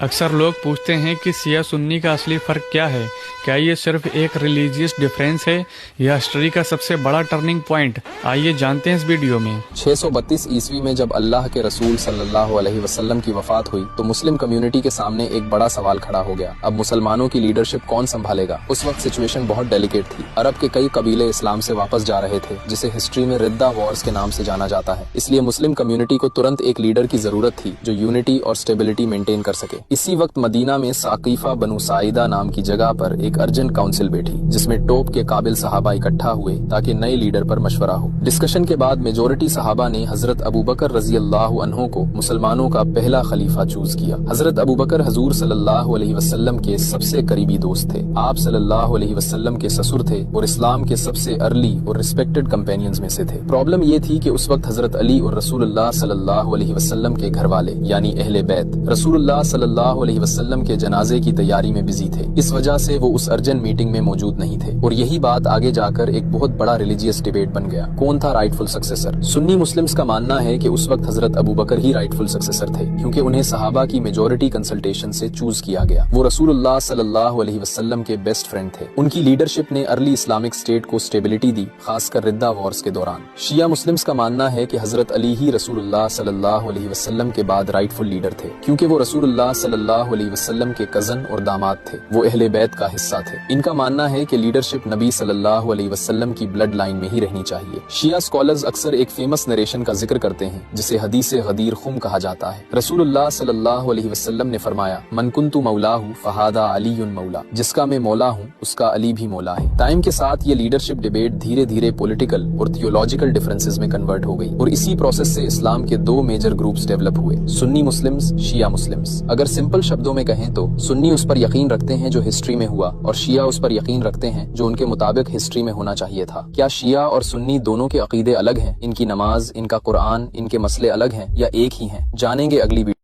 अक्सर लोग पूछते हैं कि शिया सुन्नी का असली फ़र्क क्या है। क्या ये सिर्फ एक रिलीजियस डिफरेंस है या हिस्ट्री का सबसे बड़ा टर्निंग पॉइंट? आइए जानते हैं इस वीडियो में। 632 ईस्वी में जब अल्लाह के रसूल सल्लल्लाहु अलैहि वसल्लम की वफात हुई तो मुस्लिम कम्युनिटी के सामने एक बड़ा सवाल खड़ा हो गया। अब मुसलमानों की लीडरशिप कौन संभालेगा? उस वक्त सिचुएशन बहुत डेलिकेट थी। अरब के कई कबीले इस्लाम से वापस जा रहे थे, जिसे हिस्ट्री में रिद्दा वॉर्स के नाम से जाना जाता है। इसलिए मुस्लिम कम्युनिटी को तुरंत एक लीडर की जरूरत थी जो यूनिटी और स्टेबिलिटी मेंटेन कर सके। इसी वक्त मदीना में साकीफा बनु साइदा नाम की जगह पर एक अर्जेंट काउंसिल बैठी, जिसमें टॉप के काबिल सहाबा इकट्ठा हुए ताकि नए लीडर पर मशवरा हो। डिस्कशन के बाद मेजोरिटी सहाबा ने हजरत अबू बकर रजी अल्लाह अन्हु को मुसलमानों का पहला खलीफा चूज किया। हजरत अबू बकर हजूर सल्लल्लाहु अलैहि वसल्लम के सबसे करीबी दोस्त थे। आप सल्लल्लाहु अलैहि वसल्लम के ससुर थे और इस्लाम के सबसे अर्ली और रिस्पेक्टेड कंपेनियंस में से थे। प्रॉब्लम ये थी कि उस वक्त हजरत अली और रसूलुल्लाह सल्लल्लाहु अलैहि वसल्लम के घर वाले यानी अहले बैत रसूलुल्लाह सल्लल्लाहु अलैहि वसल्लम के जनाजे की तैयारी में बिजी थे। इस वजह से वो उस अर्जेंट मीटिंग में मौजूद नहीं थे और यही बात आगे जाकर एक बहुत बड़ा रिलीजियस डिबेट बन गया। कौन था राइटफुल सक्सेसर? सुन्नी मुस्लिम्स का मानना है कि उस वक्त हजरत अबू बकर ही राइटफुल सक्सेसर थे, क्योंकि उन्हें सहाबा की मेजोरिटी कंसल्टेशन से चूज किया गया। वो रसूलुल्लाह सल्लल्लाहु अलैहि वसल्लम के बेस्ट फ्रेंड थे। उनकी लीडरशिप ने अर्ली इस्लामिक स्टेट को स्टेबिलिटी दी, खासकर रिद्दा वॉर्स के दौरान। शिया मुस्लिम्स का मानना है कि हजरत अली ही रसूलुल्लाह सल्लल्लाहु अलैहि वसल्लम के बाद राइटफुल लीडर थे, क्योंकि वो रसूलुल्लाह सल्लल्लाहु अलैहि वसल्लम के कजन और दामाद थे। वो अहले बैत का हिस्सा थे। इनका मानना है कि लीडरशिप नबी सल्लल्लाहु अलैहि वसल्लम की ब्लड लाइन में ही रहनी चाहिए। शिया स्कॉलर्स अक्सर एक फेमस नरेशन का जिक्र करते हैं जिसे हदीसे गदीर खुम कहा जाता है। रसूलुल्लाह सल्लल्लाहु अलैहि वसल्लम ने फरमाया, मन कुन्तु मौलाहु फहादा अलीयुन मौला, जिसका मैं मौला हूँ उसका अली भी मौला है। टाइम के साथ ये लीडरशिप डिबेट धीरे धीरे पॉलिटिकल और थियोलॉजिकल डिफरेंसेस में कन्वर्ट हो गई और इसी प्रोसेस से इस्लाम के दो मेजर ग्रुप्स डेवलप हुए, सुन्नी मुस्लिम्स, शिया मुस्लिम्स। अगर सिंपल शब्दों में कहें तो सुन्नी उस पर यकीन रखते हैं जो हिस्ट्री में हुआ और शिया उस पर यकीन रखते हैं जो उनके मुताबिक हिस्ट्री में होना चाहिए था। क्या शिया और सुन्नी दोनों के अकीदे अलग हैं? इनकी नमाज, इनका कुरान, इनके मसले अलग हैं या एक ही हैं? जानेंगे अगली वीडियो।